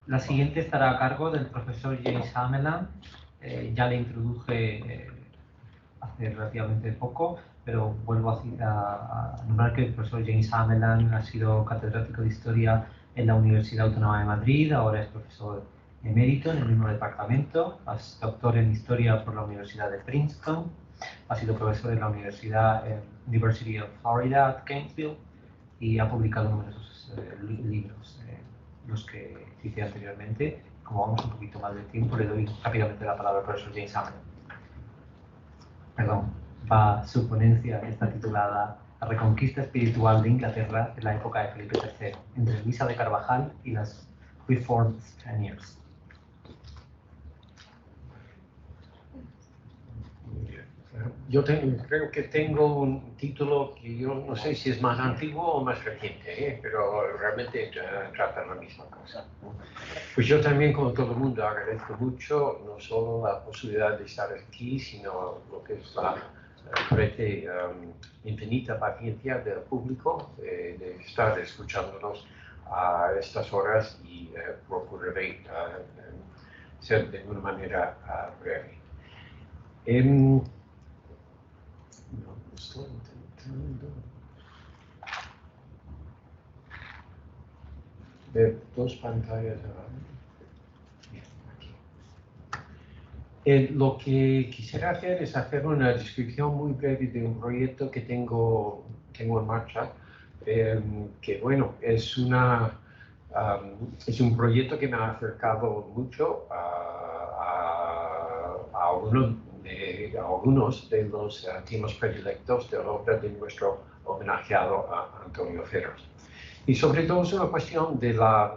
La siguiente estará a cargo del profesor James Hameland. Ya le introduje hace relativamente poco, pero vuelvo a nombrar que el profesor James Hameland ha sido catedrático de Historia en la Universidad Autónoma de Madrid, ahora es profesor emérito en el mismo departamento, es doctor en Historia por la Universidad de Princeton, ha sido profesor en la University of Florida at Gainesville y ha publicado numerosos libros, los que cité anteriormente. Como vamos un poquito más de tiempo, le doy rápidamente la palabra al profesor James Hameland. Perdón, su ponencia está titulada La reconquista espiritual de Inglaterra en la época de Felipe III, entre Luisa de Carvajal y las Reformed Spaniards. Yo creo que tengo un título que yo no sé si es más antiguo o más reciente, pero realmente trata la misma cosa. Pues yo también, como todo el mundo, agradezco mucho no solo la posibilidad de estar aquí, sino lo que es la infinita paciencia del público de estar escuchándonos a estas horas y procuraré ser de una manera breve. No, estoy intentando ver dos pantallas ahora. Bien, aquí. Lo que quisiera hacer es hacer una descripción muy breve de un proyecto que tengo en marcha, que bueno, es un proyecto que me ha acercado mucho a algunos de los temas predilectos de la obra de nuestro homenajeado Antonio Ferros. Y sobre todo es una cuestión de las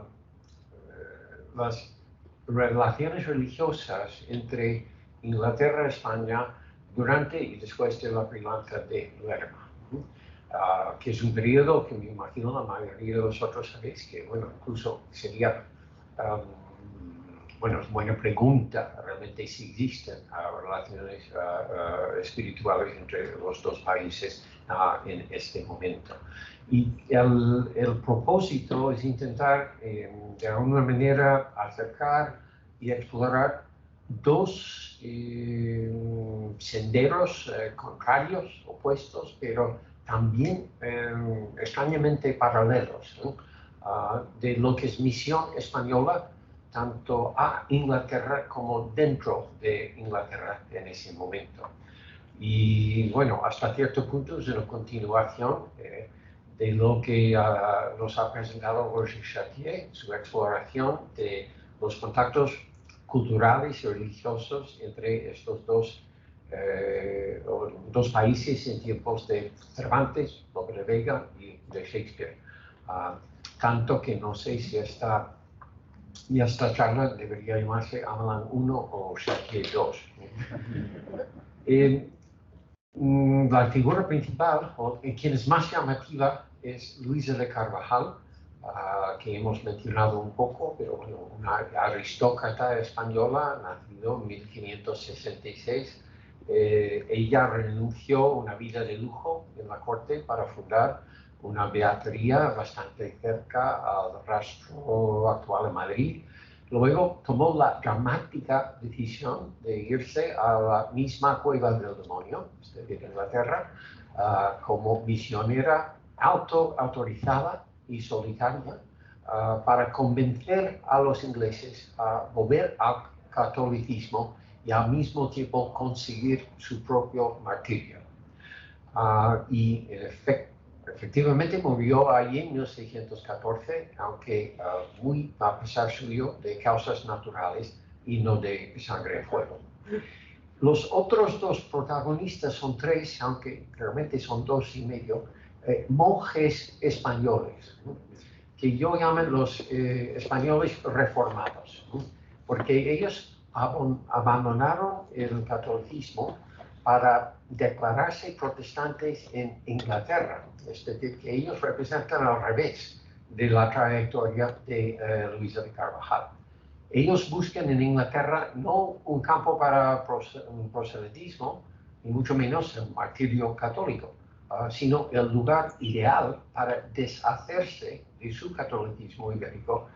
relaciones religiosas entre Inglaterra y España durante y después de la crianza de Lerma, que es un periodo que me imagino la mayoría de vosotros sabéis que, bueno, incluso sería, bueno, es buena pregunta realmente si existen relaciones espirituales entre los dos países en este momento. Y el propósito es intentar, de alguna manera, acercar y explorar dos senderos contrarios, opuestos, pero también extrañamente paralelos, de lo que es misión española, tanto a Inglaterra como dentro de Inglaterra en ese momento. Y bueno, hasta cierto punto es una continuación de lo que nos ha presentado Roger Chartier, su exploración de los contactos culturales y religiosos entre estos dos países en tiempos de Cervantes, Lope de Vega y de Shakespeare. Tanto que no sé si esta charla debería llamarse Hameland 1 o Chartier 2. La figura principal, o quien es más llamativa, es Luisa de Carvajal, que hemos mencionado un poco, pero bueno, una aristócrata española, nacida en 1566. Ella renunció a una vida de lujo en la corte para fundar una beatería bastante cerca al rastro actual de Madrid. Luego tomó la dramática decisión de irse a la misma cueva del demonio, de Inglaterra, como misionera autorizada y solitaria, para convencer a los ingleses a volver al catolicismo y al mismo tiempo conseguir su propio martirio. Y efectivamente murió allí en 1614, aunque muy a pesar suyo de causas naturales y no de sangre y fuego. Los otros dos protagonistas son tres, aunque realmente son dos y medio, monjes españoles, que yo llamo los españoles reformados, porque ellos abandonaron el catolicismo para declararse protestantes en Inglaterra, es decir, que ellos representan al revés de la trayectoria de Luisa de Carvajal. Ellos buscan en Inglaterra no un campo para un proselitismo, ni mucho menos el martirio católico, sino el lugar ideal para deshacerse de su catolicismo ibérico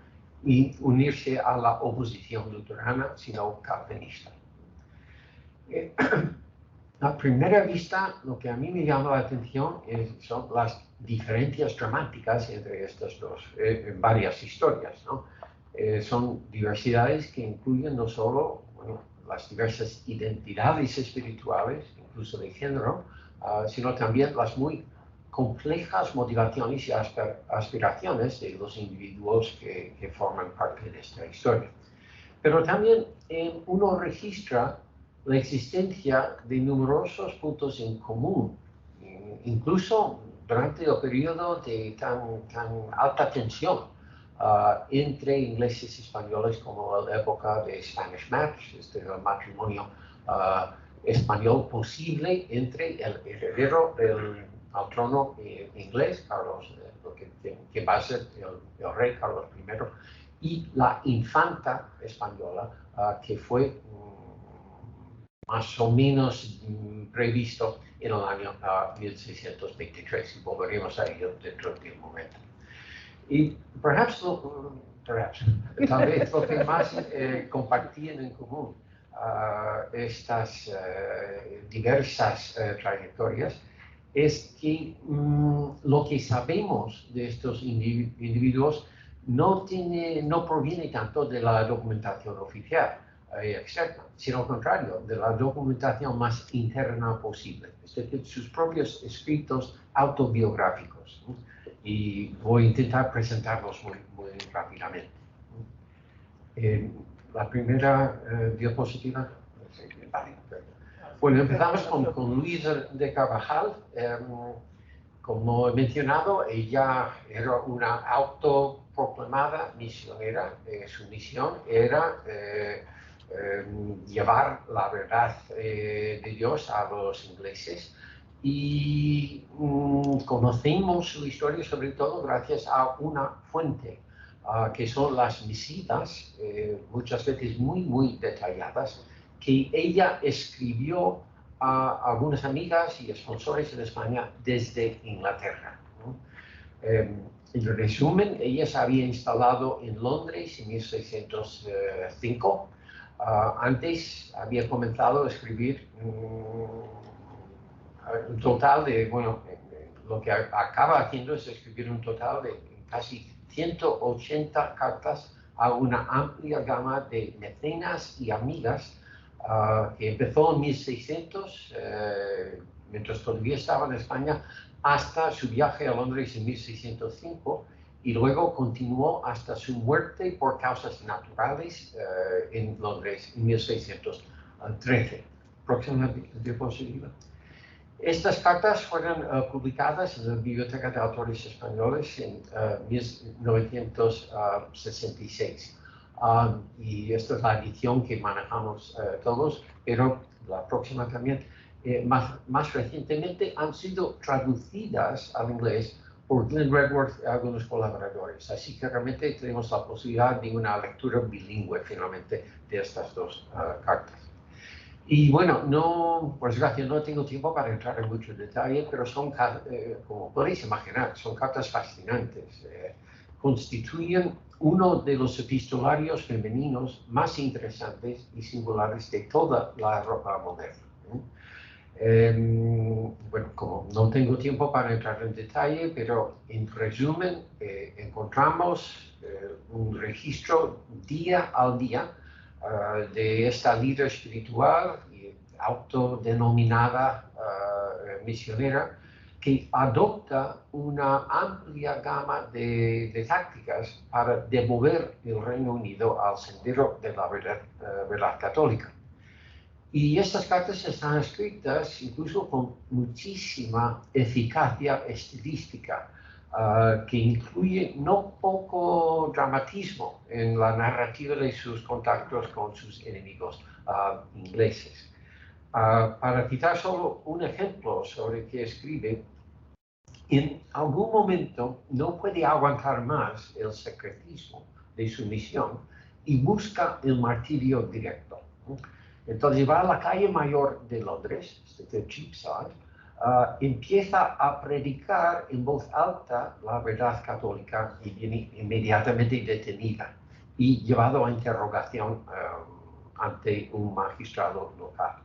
y unirse a la oposición luterana, sino calvinista. A primera vista, lo que a mí me llama la atención son las diferencias dramáticas entre estas dos, varias historias, ¿no? Son diversidades que incluyen no solo las diversas identidades espirituales, incluso de género, sino también las muy complejas motivaciones y aspiraciones de los individuos que forman parte de esta historia. Pero también uno registra la existencia de numerosos puntos en común, incluso durante el periodo de tan alta tensión entre ingleses y españoles como la época de Spanish Match, el matrimonio español posible entre el heredero al trono inglés, Carlos, que va a ser el rey Carlos I, y la infanta española, que fue más o menos previsto en el año 1623, y volveremos a ello dentro de un momento. Y tal vez lo que más compartían en común estas diversas trayectorias es que lo que sabemos de estos individuos no proviene tanto de la documentación oficial externa, sino al contrario, de la documentación más interna posible, es decir, sus propios escritos autobiográficos. Y voy a intentar presentarlos muy rápidamente. La primera diapositiva. Bueno, empezamos con Luisa de Carvajal. Como he mencionado, ella era una autoproclamada misionera. Su misión era llevar la verdad de Dios a los ingleses. Y conocemos su historia sobre todo gracias a una fuente, que son las misivas, muchas veces muy detalladas, que ella escribió a algunas amigas y sponsores en España desde Inglaterra, ¿no? En resumen, ella se había instalado en Londres en 1605. Antes había comenzado a escribir un total de, lo que acaba haciendo es escribir un total de casi 180 cartas a una amplia gama de mecenas y amigas, que empezó en 1600, mientras todavía estaba en España, hasta su viaje a Londres en 1605, y luego continuó hasta su muerte por causas naturales en Londres en 1613. Próxima diapositiva. Estas cartas fueron publicadas en la Biblioteca de Autores Españoles en 1966. Y esta es la edición que manejamos todos, pero la próxima también. Más recientemente han sido traducidas al inglés por Glenn Redworth y algunos colaboradores. Así que realmente tenemos la posibilidad de una lectura bilingüe finalmente de estas dos cartas. Y bueno, por desgracia no tengo tiempo para entrar en mucho detalle, pero son, como podéis imaginar, son cartas fascinantes. Constituyen uno de los epistolarios femeninos más interesantes y singulares de toda la Europa moderna. Bueno, como no tengo tiempo para entrar en detalle, pero en resumen, encontramos un registro día al día de esta líder espiritual y autodenominada misionera, que adopta una amplia gama de tácticas para devolver el Reino Unido al sendero de la verdad católica. Y estas cartas están escritas incluso con muchísima eficacia estilística, que incluye no poco dramatismo en la narrativa de sus contactos con sus enemigos ingleses. Para citar solo un ejemplo sobre qué escribe, en algún momento no puede aguantar más el secretismo de su misión y busca el martirio directo. Entonces va a la calle mayor de Londres, de Cheapside, empieza a predicar en voz alta la verdad católica y viene inmediatamente detenida. y llevado a interrogación ante un magistrado local.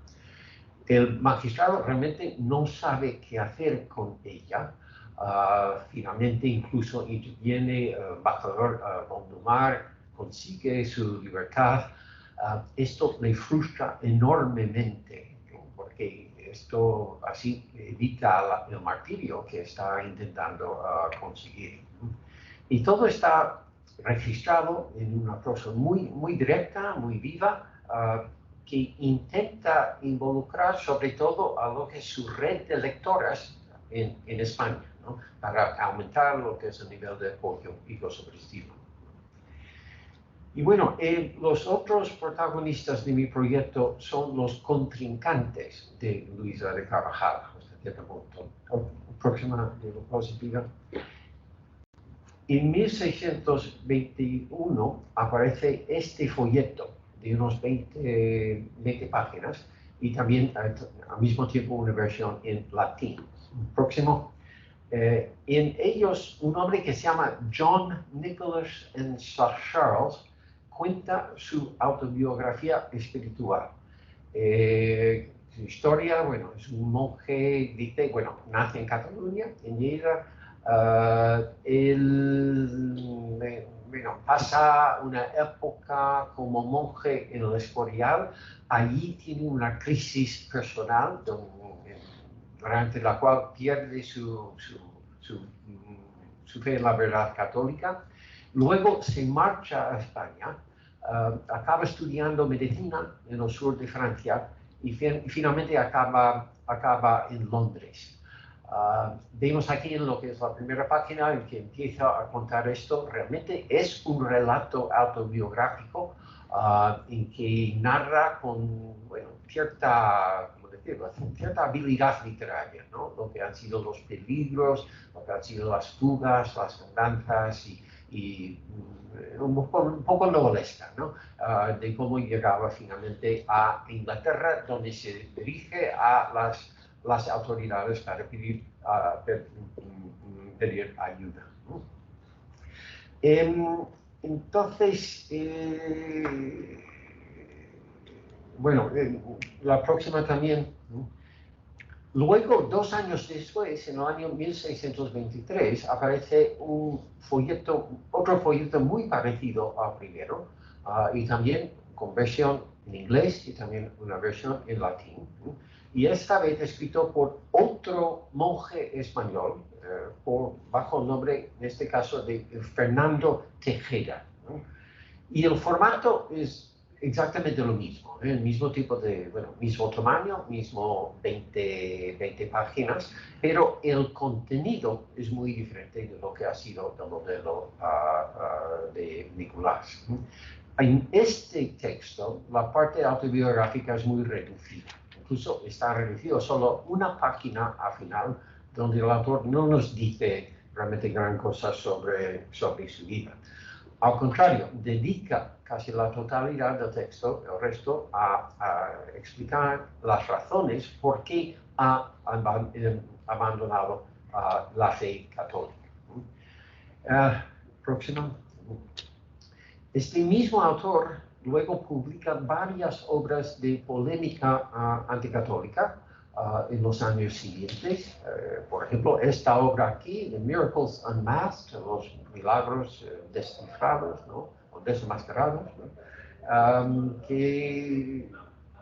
El magistrado realmente no sabe qué hacer con ella. Finalmente incluso interviene el embajador Gondomar, consigue su libertad. Esto le frustra enormemente, ¿no? Porque esto así evita el martirio que está intentando conseguir, ¿no? Y todo está registrado en una prosa muy directa, muy viva, que intenta involucrar sobre todo a lo que es su red de lectoras en España, ¿no? Para aumentar lo que es el nivel de apoyo y cosas por el estilo. Y bueno, los otros protagonistas de mi proyecto son los contrincantes de Luisa de Carvajal, hasta cierto punto. Próxima diapositiva. En 1621 aparece este folleto de unos 20 páginas y también al mismo tiempo una versión en latín. Próximo. En ellos, un hombre que se llama John Nicholas and Charles cuenta su autobiografía espiritual. Su historia, bueno, es un monje, dice, bueno, nace en Cataluña, en Lleida. Él pasa una época como monje en el Escorial. Allí tiene una crisis personal durante la cual pierde su fe en la verdad católica. Luego se marcha a España, acaba estudiando medicina en el sur de Francia y finalmente acaba en Londres. Vemos aquí en lo que es la primera página en que empieza a contar esto. Realmente es un relato autobiográfico en que narra con cierta habilidad literaria, ¿no? Lo que han sido los peligros, lo que han sido las fugas, las venganzas y un poco novelesca, ¿no? De cómo llegaba finalmente a Inglaterra, donde se dirige a las autoridades para pedir ayuda, ¿no? Entonces, bueno, la próxima también, ¿no? Luego, 2 años después, en el año 1623, aparece otro folleto muy parecido al primero, y también con versión en inglés y también una versión en latín, ¿no? Y esta vez escrito por otro monje español, bajo el nombre, en este caso, de Fernando Tejeda, ¿no? Y el formato es exactamente lo mismo, ¿eh? El mismo tipo de, mismo tamaño, mismo 20 páginas, pero el contenido es muy diferente de lo que ha sido el modelo de Nicolás. En este texto, la parte autobiográfica es muy reducida. Incluso está reducido solo una página al final, donde el autor no nos dice realmente gran cosa sobre su vida. Al contrario, dedica casi la totalidad del texto, el resto, a explicar las razones por qué ha abandonado la fe católica. Próximo. Este mismo autor luego publica varias obras de polémica anticatólica en los años siguientes. Por ejemplo, esta obra aquí, The Miracles Unmasked, los milagros descifrados, ¿no? O desmascarados, ¿no? Que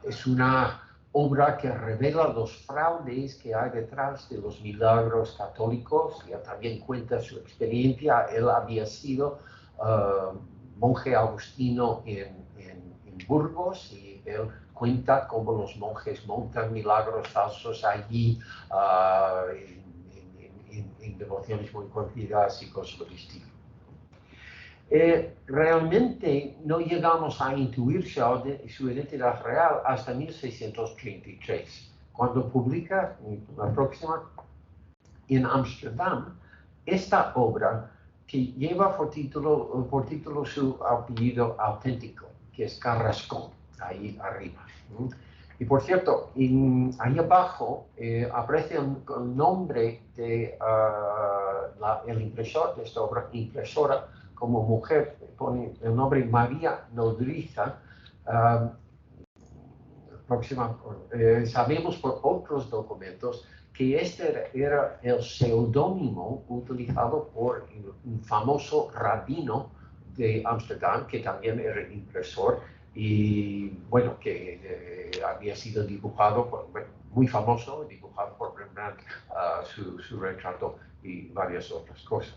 es una obra que revela los fraudes que hay detrás de los milagros católicos. Y también cuenta su experiencia. Él había sido monje agustino en Burgos, y él cuenta cómo los monjes montan milagros falsos allí en devociones muy conocidas y cosas por el estilo. Realmente no llegamos a intuir su identidad real hasta 1633, cuando publica, la próxima, en Ámsterdam, esta obra que lleva por título su apellido auténtico, que es Carrascón, ahí arriba. Y por cierto, ahí abajo aparece el nombre de el impresor de esta obra, impresora como mujer pone el nombre María Nodriza. Sabemos por otros documentos que este era el seudónimo utilizado por un famoso rabino de Ámsterdam, que también era impresor, y bueno, que había sido dibujado, muy famoso, dibujado por Rembrandt, su retrato y varias otras cosas.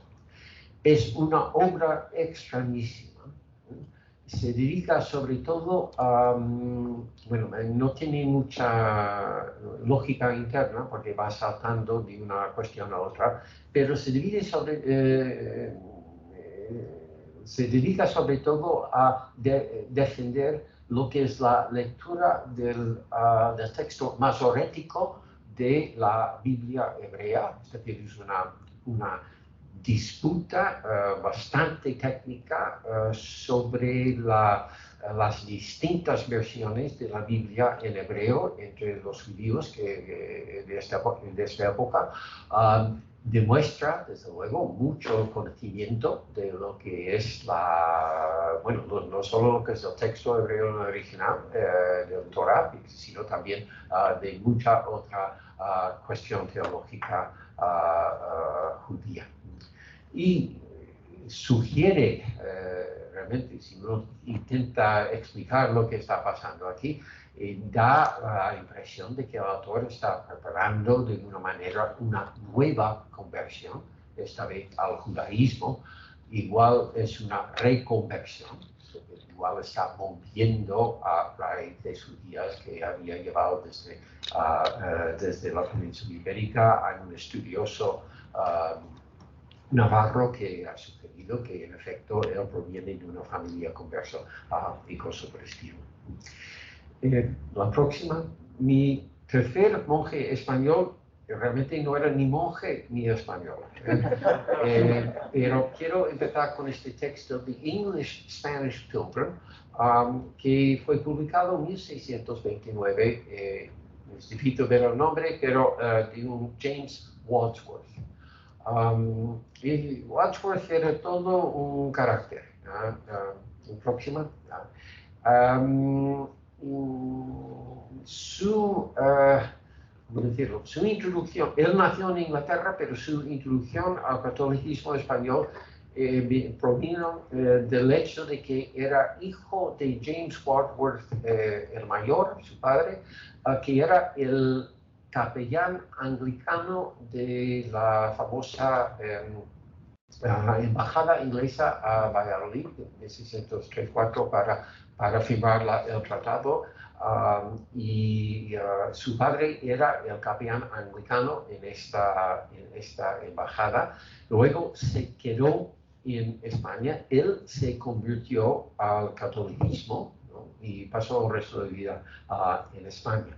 Es una obra extrañísima. Se dedica sobre todo a, bueno, no tiene mucha lógica interna porque va saltando de una cuestión a otra, pero se dedica sobre todo a defender lo que es la lectura del texto masorético de la Biblia hebrea, es decir, es una disputa bastante técnica sobre las distintas versiones de la Biblia en hebreo entre los judíos de esta época. Demuestra, desde luego, mucho conocimiento de lo que es no solo lo que es el texto hebreo original del Torah, sino también de mucha otra cuestión teológica judía. Y sugiere, realmente, si uno intenta explicar lo que está pasando aquí, da la impresión de que el autor está preparando de una manera una nueva conversión, esta vez al judaísmo. Igual es una reconversión, igual está volviendo a raíces judías que había llevado desde la península ibérica a un estudioso navarro que ha sugerido que en efecto él proviene de una familia conversa y cosas por el estilo. La próxima, mi tercer monje español realmente no era ni monje ni español, pero quiero empezar con este texto, The English Spanish Pilgrim, que fue publicado en 1629, es difícil ver el nombre, pero de un James Wadsworth. Y Wadsworth era todo un carácter. Próxima. Su introducción, él nació en Inglaterra, pero su introducción al catolicismo español provino del hecho de que era hijo de James Wadsworth, el mayor, su padre, que era el capellán anglicano de la famosa embajada inglesa a Valladolid en 1634 para firmar el tratado, y su padre era el capellán anglicano en esta embajada. Luego se quedó en España, él se convirtió al catolicismo, ¿no? Y pasó el resto de vida en España.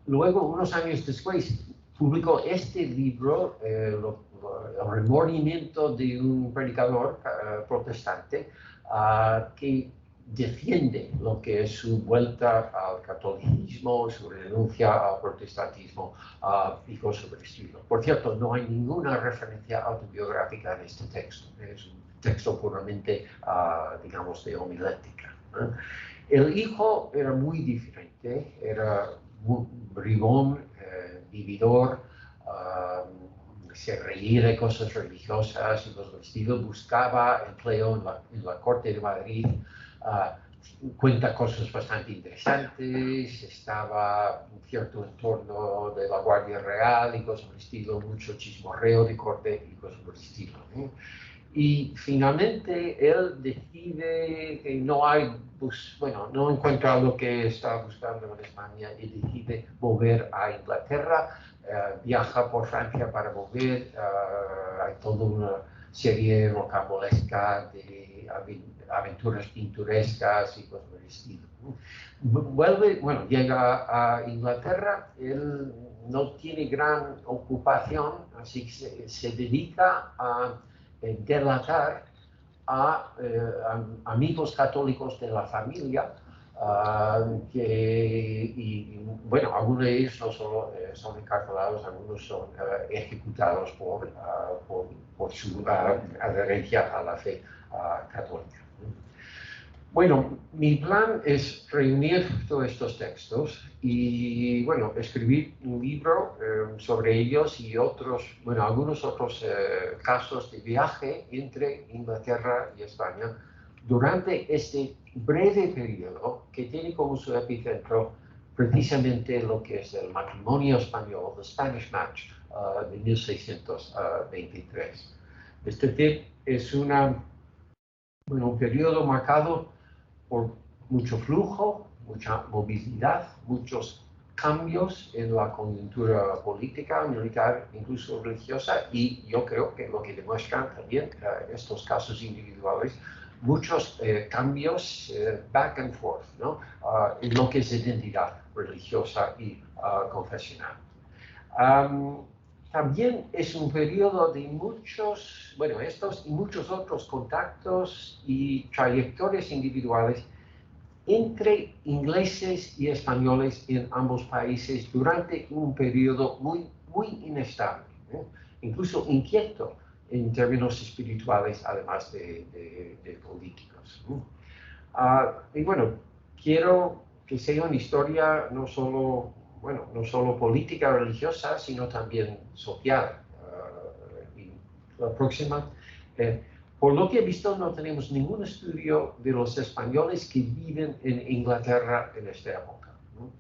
Luego, unos años después, publicó este libro, El remordimiento de un predicador protestante, que defiende lo que es su vuelta al catolicismo, su renuncia al protestantismo y cosas por el estilo. Por cierto, no hay ninguna referencia autobiográfica en este texto, es un texto puramente, digamos, de homilética. El hijo era muy diferente, era bribón, vividor, se reía de cosas religiosas y cosas del estilo, buscaba empleo en la corte de Madrid, cuenta cosas bastante interesantes, estaba en cierto entorno de la Guardia Real y cosas del estilo, mucho chismorreo de corte y cosas del estilo. Y finalmente él decide que no encuentra lo que está buscando en España y decide volver a Inglaterra, viaja por Francia para volver, hay toda una serie rocambolesca de aventuras pintorescas y cosas por el estilo. Llega a Inglaterra, él no tiene gran ocupación, así que se dedica a delatar a amigos católicos de la familia Bueno, algunos de ellos no solo son encarcelados, algunos son ejecutados por su adherencia a la fe católica. Bueno, mi plan es reunir todos estos textos y, bueno, escribir un libro sobre ellos y algunos otros casos de viaje entre Inglaterra y España durante este breve periodo que tiene como su epicentro precisamente lo que es el matrimonio español, the Spanish Match, de 1623. Es decir, es un periodo marcado por mucho flujo, mucha movilidad, muchos cambios en la coyuntura política, militar, incluso religiosa, y yo creo que lo que demuestran también estos casos individuales, muchos cambios back and forth, ¿no? En lo que es identidad religiosa y confesional. También es un periodo de estos y muchos otros contactos y trayectorias individuales entre ingleses y españoles en ambos países durante un periodo muy, muy inestable, incluso inquieto en términos espirituales, además de políticos. Y bueno, quiero que sea una historia no solo política o religiosa, sino también social. Y la próxima, por lo que he visto, no tenemos ningún estudio de los españoles que viven en Inglaterra en esta época, ¿no?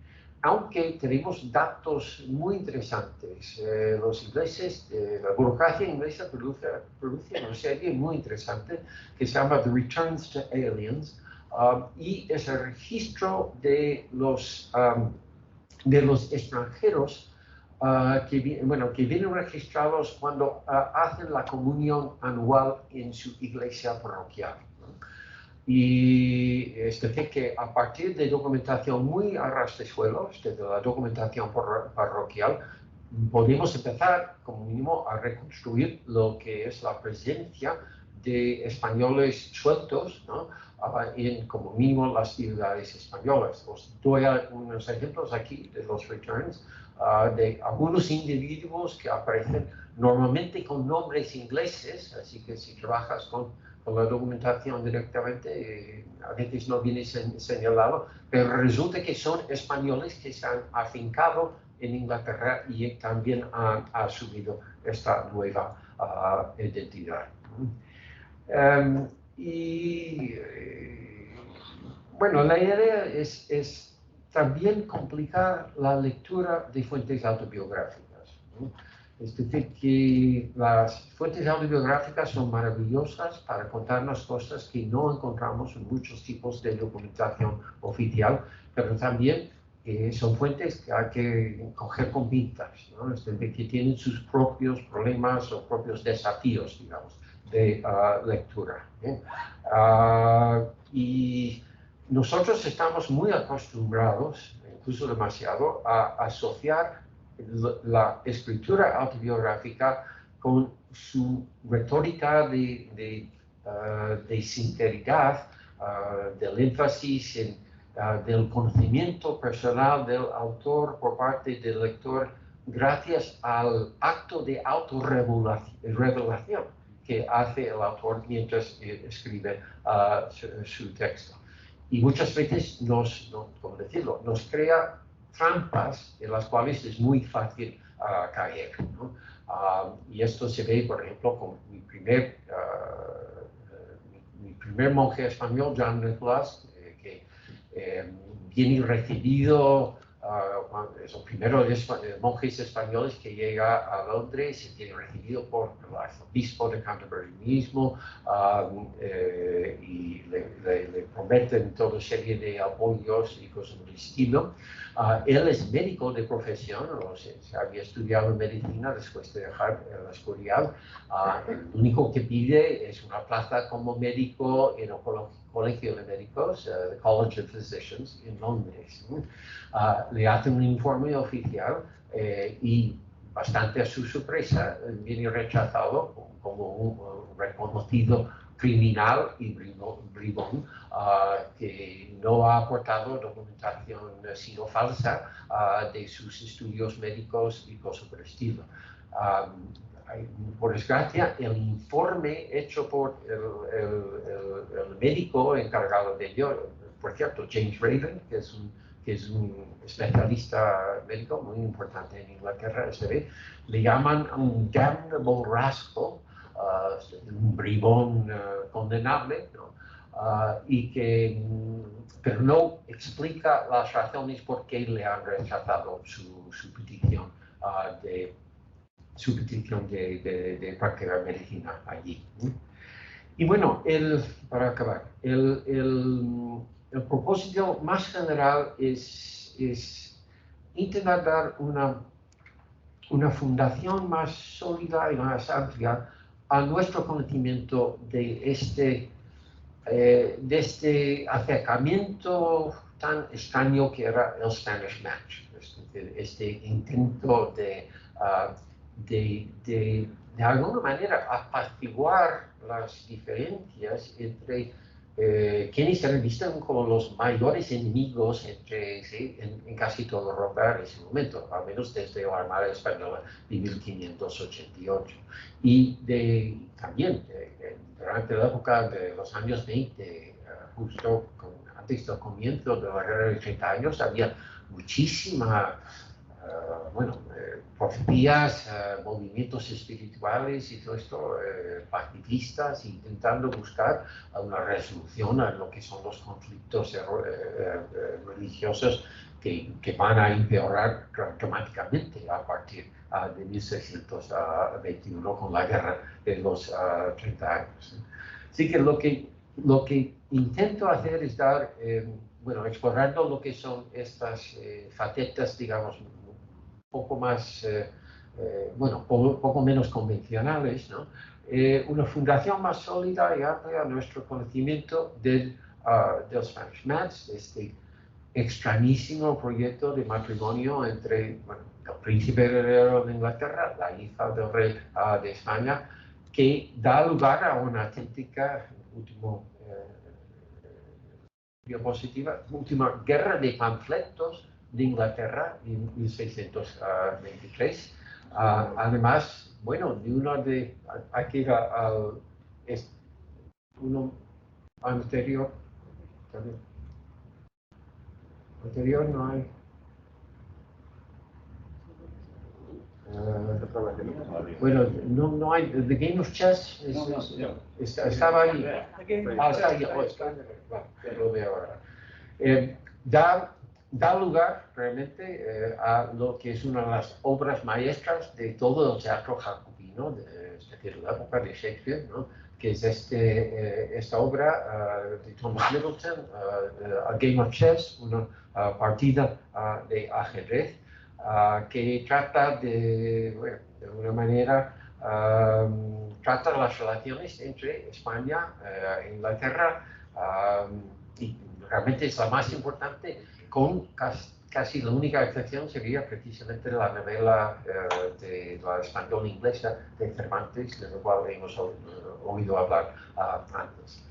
Aunque tenemos datos muy interesantes. Los ingleses, la burocracia inglesa produce una serie muy interesante que se llama The Returns to Aliens, y es el registro de los extranjeros que vienen registrados cuando hacen la comunión anual en su iglesia parroquial, ¿no? Y es decir, que a partir de documentación muy a ras de suelos, desde la documentación parroquial, podemos empezar, como mínimo, a reconstruir lo que es la presencia de españoles sueltos, ¿no? En, como mínimo, las ciudades españolas. Os doy unos ejemplos aquí de los returns, de algunos individuos que aparecen normalmente con nombres ingleses, así que si trabajas con la documentación directamente, a veces no viene señalado, pero resulta que son españoles que se han afincado en Inglaterra y también han asumido esta nueva identidad. Bueno, la idea es también complicar la lectura de fuentes autobiográficas, ¿no? Es decir, que las fuentes autobiográficas son maravillosas para contarnos cosas que no encontramos en muchos tipos de documentación oficial, pero también son fuentes que hay que coger con pinzas, ¿no? Es decir, que tienen sus propios problemas o propios desafíos, digamos, de lectura, ¿eh? Y nosotros estamos muy acostumbrados, incluso demasiado, a asociar la escritura autobiográfica con su retórica de sinceridad, del énfasis del conocimiento personal del autor por parte del lector, gracias al acto de autorrevelación que hace el autor mientras escribe su texto. Y muchas veces nos crea trampas en las cuales es muy fácil caer, ¿no? Y esto se ve, por ejemplo, con mi primer monje español, John Nicholas, que viene recibido, es el primero de monjes españoles que llega a Londres y viene recibido por el arzobispo de Canterbury mismo, y le prometen toda serie de apoyos y cosas del estilo. Él es médico de profesión, se había estudiado medicina después de dejar la escuela. Lo único que pide es una plaza como médico en el Colegio de Médicos, the College of Physicians, en Londres. Le hacen un informe oficial y, bastante a su sorpresa, viene rechazado como un reconocido criminal y bribón que no ha aportado documentación sino falsa de sus estudios médicos y cosas por el estilo. Por desgracia, el informe hecho por el médico encargado de ello, por cierto, James Raven, que es un especialista médico muy importante en Inglaterra, le llaman un damnable rascal, un bribón condenable, ¿no? Pero no explica las razones por qué le han rechazado su petición de practicar medicina allí. Y bueno, para acabar, el propósito más general es intentar dar una fundación más sólida y más amplia a nuestro conocimiento de este acercamiento tan extraño que era el Spanish Match, este intento de alguna manera apaciguar las diferencias entre quienes se han visto como los mayores enemigos en casi toda Europa en ese momento, al menos desde la Armada Española de 1588. Y también durante la época de los años 20, justo antes del comienzo de la Guerra de 30 años, había muchísima profecías, movimientos espirituales y todo esto, pacifistas, intentando buscar una resolución a lo que son los conflictos religiosos que van a empeorar dramáticamente a partir de 1621 con la guerra de los 30 años. Así que lo que intento hacer es dar, explorando lo que son estas facetas, digamos, poco más, poco menos convencionales, ¿no? Una fundación más sólida y amplia a nuestro conocimiento del Spanish Match, este extrañísimo proyecto de matrimonio entre el príncipe heredero de Inglaterra, la hija del rey de España, que da lugar a una auténtica última guerra de panfletos de Inglaterra en 1623. Además, de uno anterior no hay. No hay. The Game of Chess estaba ahí. Está ahí. Lo veo ahora. Da lugar realmente a lo que es una de las obras maestras de todo el teatro jacobino, es decir, la época de Shakespeare, ¿no? Que es esta obra de Thomas Middleton, A Game of Chess, una partida de ajedrez, que trata de una manera, trata las relaciones entre España e Inglaterra, y realmente es la más importante, con casi la única excepción sería precisamente la novela de la española inglesa de Cervantes, de la cual hemos oído hablar antes.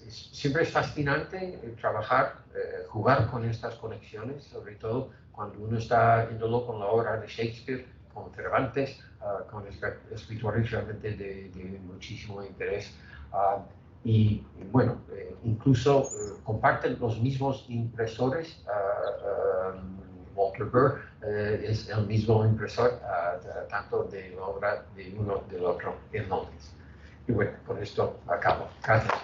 Siempre es fascinante trabajar, jugar con estas conexiones, sobre todo cuando uno está haciéndolo con la obra de Shakespeare, con Cervantes, con escritores realmente de muchísimo interés. Incluso comparten los mismos impresores. Walter Burr es el mismo impresor tanto de la obra de uno del otro en Londres. Y bueno, con esto acabo. Gracias.